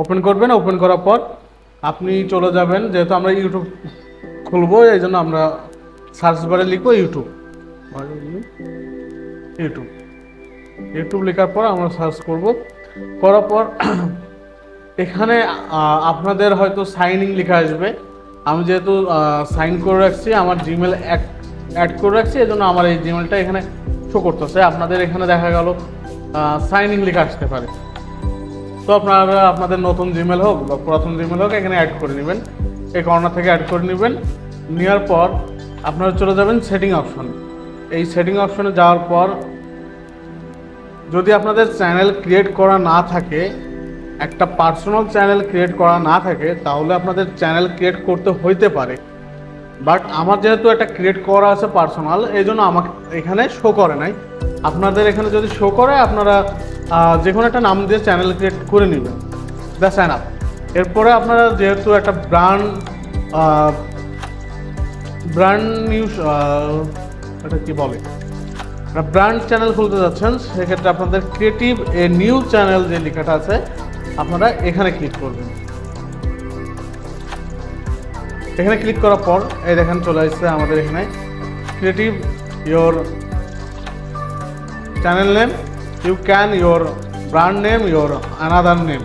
Open করবেন। Open করার পর আপনি চলে যাবেন, যেহেতু আমরা ইউটিউব খুলবো এই জন্য আমরা সার্চ বারে লিখবো ইউটিউব। ইউটিউব ইউটিউব লেখার পর আমরা সার্চ করব। করার পর এখানে আপনাদের হয়তো সাইন ইন লেখা আসবে। আমি যেহেতু সাইন করে রাখছি, আমার জিমেল অ্যাড করে রাখছি, এই জন্য আমার এই জিমেলটা এখানে শো করতেছে। আপনাদের এখানে দেখা গেল সাইন ইন লেখা আসতে পারে। তো আপনারা আপনাদের নতুন জিমেল হোক বা পুরাতন জিমেল হোক এখানে অ্যাড করে নেবেন, এই কর্নার থেকে অ্যাড করে নেবেন। নেওয়ার পর আপনারা চলে যাবেন সেটিং অপশনে। এই সেটিং অপশনে যাওয়ার পর যদি আপনাদের চ্যানেল ক্রিয়েট করা না থাকে, একটা পার্সোনাল চ্যানেল ক্রিয়েট করা না থাকে, তাহলে আপনাদের চ্যানেল ক্রিয়েট করতে হইতে পারে। বাট আমার যেহেতু একটা ক্রিয়েট করা আছে পার্সোনাল, এই জন্য আমাকে এখানে শো করে নাই। আপনাদের এখানে যদি শো করে, আপনারা যে কোনো একটা নাম দিয়ে চ্যানেল ক্রিয়েট করে নেবেন, দ্যাটস এনাফ। এরপরে আপনারা যেহেতু একটা ব্র্যান্ড নিউজ এটা কি বলে, ব্র্যান্ড চ্যানেল খুলতে যাচ্ছেন, সেক্ষেত্রে আপনাদের ক্রিয়েটিভ এ নিউ চ্যানেল যে লেখাটা আছে আপনারা এখানে ক্লিক করবেন। এখানে ক্লিক করার পর এই দেখেন চলে আসছে আমাদের এখানে creative your channel name, you can your brand name, your another name.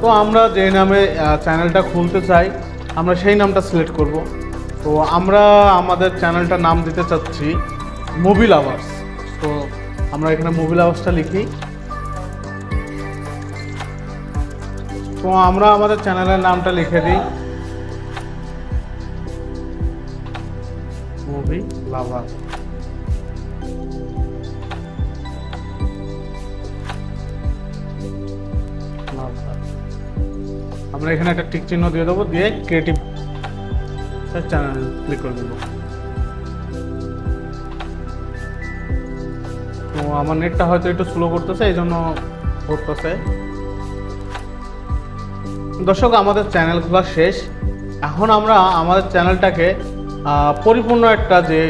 তো আমরা যে নামে চ্যানেলটা খুলতে চাই আমরা সেই নামটা সিলেক্ট করব। তো আমরা আমাদের চ্যানেলটার নাম দিতে চাচ্ছি মুভি লাভার্স। তো আমরা এখানে মুভি লাভার্সটা লিখি। তো আমরা আমাদের চ্যানেলের নামটা লিখে দিই মুভি লাভার্স। আমরা এখানে একটা টিক চিহ্ন দিয়ে দেবো, দিয়ে ক্রিয়েটিভ চ্যানেল ক্লিক করে দেবো। তো আমার নেটটা হয়তো একটু স্লো করতেছে, এই জন্য করতেছে। দর্শক, আমাদের চ্যানেল খোলা শেষ। এখন আমরা আমাদের চ্যানেলটাকে পরিপূর্ণ একটা যে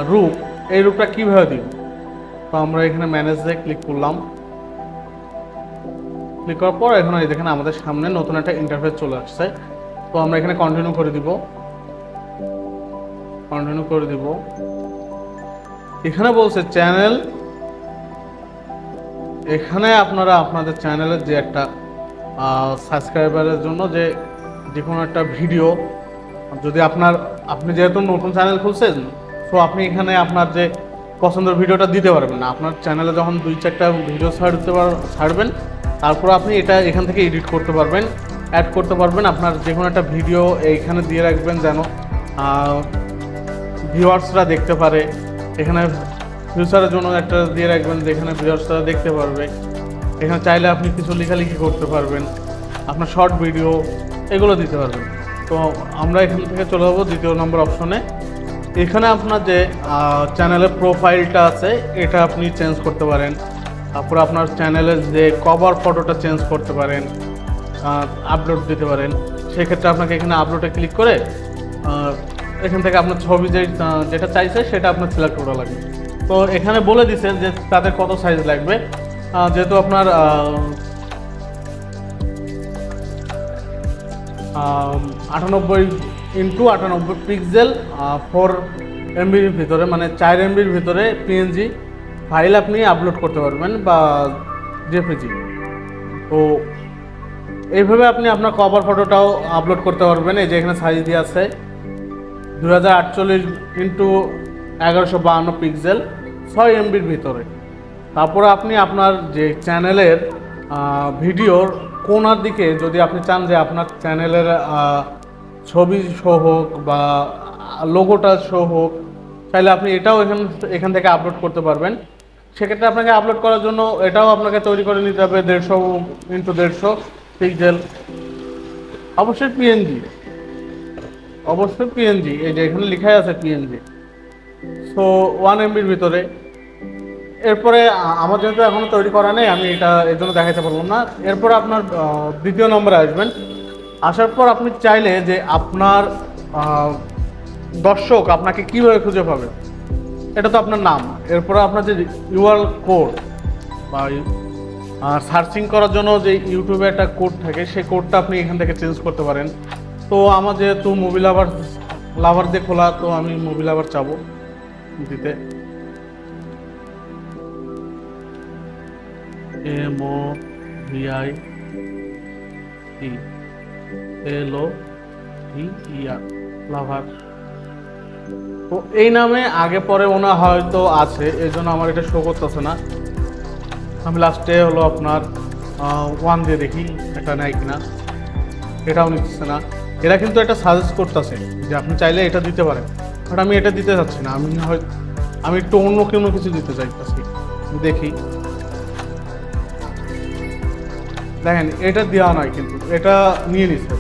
রূপ, এই রূপটা কীভাবে দিব। তো আমরা এখানে ম্যানেজে ক্লিক করলাম। ক্লিক করার পর এখন এই দেখেন আমাদের সামনে নতুন একটা ইন্টারফেস চলে আসছে। তো আমরা এখানে কন্টিনিউ করে দিব। এখানে বলছে চ্যানেল। এখানে আপনারা আপনাদের চ্যানেলের যে একটা সাবস্ক্রাইবারের জন্য যে কোনো একটা ভিডিও, যদি আপনি যেহেতু নতুন চ্যানেল খুলছেন, তো আপনি এখানে আপনার যে পছন্দের ভিডিওটা দিতে পারবেন না। আপনার চ্যানেলে যখন 2-4টা ভিডিও ছাড়বেন, তারপর আপনি এটা এখান থেকে এডিট করতে পারবেন, অ্যাড করতে পারবেন। আপনার যে কোনো একটা ভিডিও এইখানে দিয়ে রাখবেন যেন ভিউয়ার্সরা দেখতে পারে। এখানে ফিউচারের জন্য একটা দিয়ে রাখবেন যেখানে ভিউয়ার্সরা দেখতে পারবে। এখানে চাইলে আপনি কিছু লেখালেখি করতে পারবেন, আপনার শর্ট ভিডিও এগুলো দিতে পারবেন। তো আমরা এখান থেকে চলে যাবো 2 নম্বর অপশনে। এখানে আপনার যে চ্যানেলের প্রোফাইলটা আছে এটা আপনি চেঞ্জ করতে পারেন। তারপর আপনার চ্যানেলের যে কভার ফটোটা চেঞ্জ করতে পারেন, আপলোড দিতে পারেন। সেক্ষেত্রে আপনাকে এখানে আপলোডে ক্লিক করে এখান থেকে আপনার ছবি যেটা চাইছে সেটা আপনার সিলেক্ট করা লাগবে। তো এখানে বলে দিচ্ছে যে তাদের কত সাইজ লাগবে। যেহেতু আপনার 98x98 পিক্সেল 4 MBর ভিতরে, মানে 4 MBর ভিতরে পিএনজি ফাইল আপনি আপলোড করতে পারবেন বা জেপিজি। তো এইভাবে আপনি আপনার কভার ফটোটাও আপলোড করতে পারবেন। এই যে এখানে সাইজ দিয়ে আছে 2048x1152 পিক্সেল 6 MBর ভিতরে। তারপরে আপনি আপনার যে চ্যানেলের ভিডিওর কোনার দিকে যদি আপনি চান যে আপনার চ্যানেলের ছবি শো হোক বা লোগোটা শো হোক, তাহলে আপনি এটাও এখান থেকে আপলোড করতে পারবেন। সেক্ষেত্রে আপনাকে আপলোড করার জন্য এটাও আপনাকে তৈরি করে নিতে হবে 150x150 পিক্সেল, অবশ্যই পিএনজি। এই যে এখানে লেখাই আছে পিএনজি। সো 1 MBর ভিতরে। এরপরে আমার যেহেতু এখনো তৈরি করা নেই, আমি এটা এর জন্য দেখাতে পারলাম না। এরপরে আপনার 2 নম্বরে আসবেন। আসার পর আপনি চাইলে যে আপনার দর্শক আপনাকে কীভাবে খুঁজে পাবে, এটা তো আপনার নাম। এরপরে আপনার যে ইউআরএল কোড বা আর সার্চিং করার জন্য যে ইউটিউবে একটা কোড থাকে সেই কোডটা আপনি এখান থেকে চেঞ্জ করতে পারেন। তো আমার যেহেতু মুভি লাভার দিয়ে খোলা, তো আমি মুভি লাভার চাবো দিতে। MOVILOVER লাভার। তো এই নামে আগে পরে মনে হয়তো আছে, এই জন্য আমার এটা শো করতেছে না। আমি লাস্টে হলো আপনার 1 দিয়ে দেখি এটা নেয় কিনা, এটাও নিচ্ছে না। এরা কিন্তু এটা সাজেস্ট করতেছে যে আপনি চাইলে এটা দিতে পারেন, বাট আমি এটা দিতে চাচ্ছি না। আমি একটু অন্য কোনো কিছু দিতে চাইতেছি। দেখি, দেখেন এটা দেওয়া নয় কিন্তু এটা নিয়ে নিচ্ছে।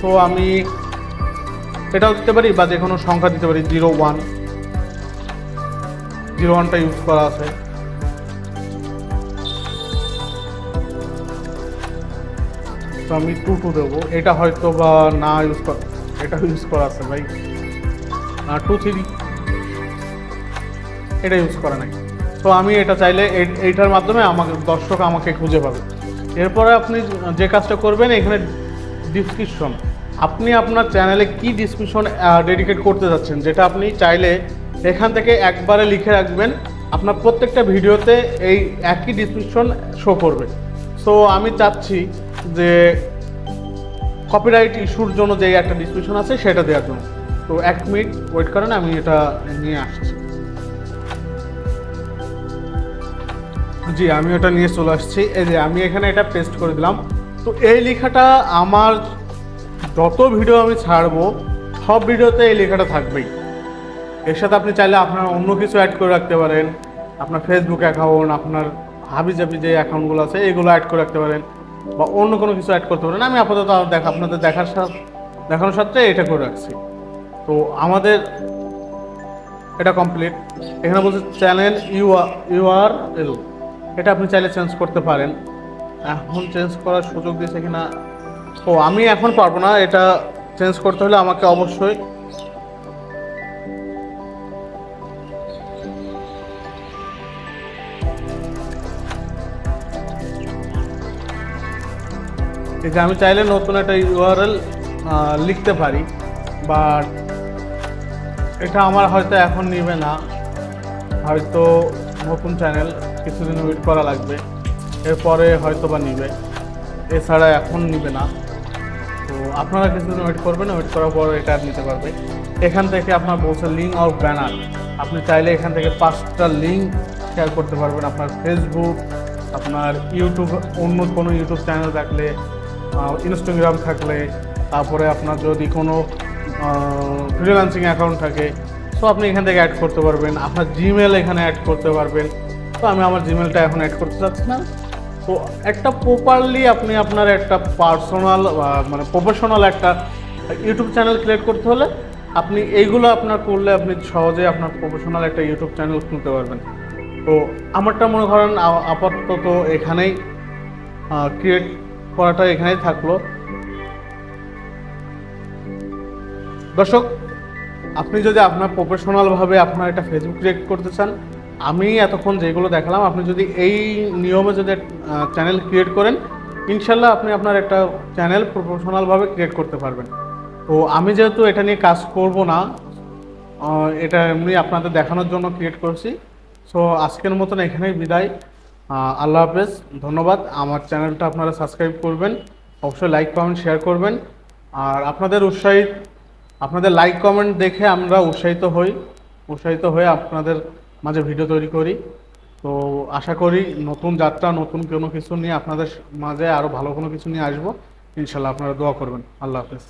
তো আমি এটাও দিতে পারি বা যে কোনো সংখ্যা দিতে পারি। 01টা ইউজ করা আছে। তো আমি 22 দেবো। এটা হয়তো বা না ইউজ করা, এটা ইউজ করা আছে ভাই। 23 এটা ইউজ করা নাই। তো আমি এটা চাইলে এইটার মাধ্যমে দর্শক আমাকে খুঁজে পাবে। এরপরে আপনি যে কাজটা করবেন, এখানে ডিসক্রিপশন, আপনি আপনার চ্যানেলে কি ডিসক্রিপশন ডেডিকেট করতে যাচ্ছেন, যেটা আপনি চাইলে এখান থেকে একবারে লিখে রাখবেন। আপনার প্রত্যেকটা ভিডিওতে এই একই ডিসক্রিপশন শো করবে। সো আমি চাচ্ছি যে কপিরাইট ইস্যুর জন্য যে একটা ডিসক্রিপশন আছে সেটা দেওয়ার জন্য। তো 1 মিনিট ওয়েট করেন, আমি এটা নিয়ে আসছি। জি, আমি ওটা নিয়ে চলে আসছি। এই যে আমি এখানে এটা পেস্ট করে দিলাম। তো এই লেখাটা আমার যত ভিডিও আমি ছাড়বো সব ভিডিওতে এই লেখাটা থাকবেই। এর সাথে আপনি চাইলে আপনার অন্য কিছু অ্যাড করে রাখতে পারেন। আপনার ফেসবুক অ্যাকাউন্ট, আপনার হাবিজাবি যে অ্যাকাউন্টগুলো আছে এগুলো অ্যাড করে রাখতে পারেন, বা অন্য কোনো কিছু অ্যাড করতে পারেন। আমি আপাতত আপনাদের দেখানোর সাথে এটা করে রাখছি। তো আমাদের এটা কমপ্লিট। এখানে বলছে চ্যানেল URL, এটা আপনি চাইলে চেঞ্জ করতে পারেন। এখন চেঞ্জ করার সুযোগ দিয়েছে কিনা, ও আমি এখন পারবো না। এটা চেঞ্জ করতে হলে আমাকে অবশ্যই এই যে আমি চাইলে নতুন একটা URL লিখতে পারি, বাট এটা আমার হয়তো এখন নিবে না। হয়তো নতুন চ্যানেল কিছুদিন ওয়েট করা লাগবে, এরপরে হয়তো বা নিবে, এছাড়া এখন নিবে না। তো আপনারা কিছুদিন ওয়েট করবেন, ওয়েট করার পর এটা নিতে পারবে। এখান থেকে আপনার বলছে লিঙ্ক অর ব্যানার, আপনি চাইলে এখান থেকে 5টা লিঙ্ক শেয়ার করতে পারবেন। আপনার ফেসবুক, আপনার ইউটিউব, অন্য কোনো ইউটিউব চ্যানেল থাকলে, ইনস্টাগ্রাম থাকলে, তারপরে আপনার যদি কোনো ফ্রিল্যান্সিং অ্যাকাউন্ট থাকে, তো আপনি এখান থেকে অ্যাড করতে পারবেন। আপনার জিমেল এখানে অ্যাড করতে পারবেন। তো আমি আমার জিমেলটা এখন অ্যাড করতে চাচ্ছি না। তো একটা প্রপারলি আপনি আপনার একটা পার্সোনাল মানে প্রফেশনাল একটা ইউটিউব চ্যানেল ক্রিয়েট করতে হলে আপনি এইগুলো আপনার করলে আপনি সহজে আপনার প্রফেশনাল একটা ইউটিউব চ্যানেল খুলতে পারবেন। তো আমারটা মনে করেন আপাতত এখানেই ক্রিয়েট করাটা এখানেই থাকলো। দর্শক, আপনি যদি আপনার প্রফেশনালভাবে আপনার একটা ফেসবুক ক্রিয়েট করতে চান, আমি এতক্ষণ যেগুলো দেখালাম, আপনি যদি এই নিয়মে যদি চ্যানেল ক্রিয়েট করেন, ইনশাল্লাহ আপনি আপনার একটা চ্যানেল প্রফেশনালভাবে ক্রিয়েট করতে পারবেন। তো আমি যেহেতু এটা নিয়ে কাজ করব না, এটা এমনি আপনাদের দেখানোর জন্য ক্রিয়েট করছি। সো আজকের মতন এখানেই বিদায়। আল্লাহ হাফেজ, ধন্যবাদ। আমার চ্যানেলটা আপনারা সাবস্ক্রাইব করবেন, অবশ্যই লাইক কমেন্ট শেয়ার করবেন। আর আপনাদের লাইক কমেন্ট দেখে আমরা উৎসাহিত হয়ে আপনাদের মাঝে ভিডিও তৈরি করি। তো আশা করি নতুন যাত্রা, নতুন কোনো কিছু নিয়ে আপনাদের মাঝে আরও ভালো কোনো কিছু নিয়ে আসবো। ইনশাল্লাহ আপনারা দোয়া করবেন। আল্লাহ হাফেজ।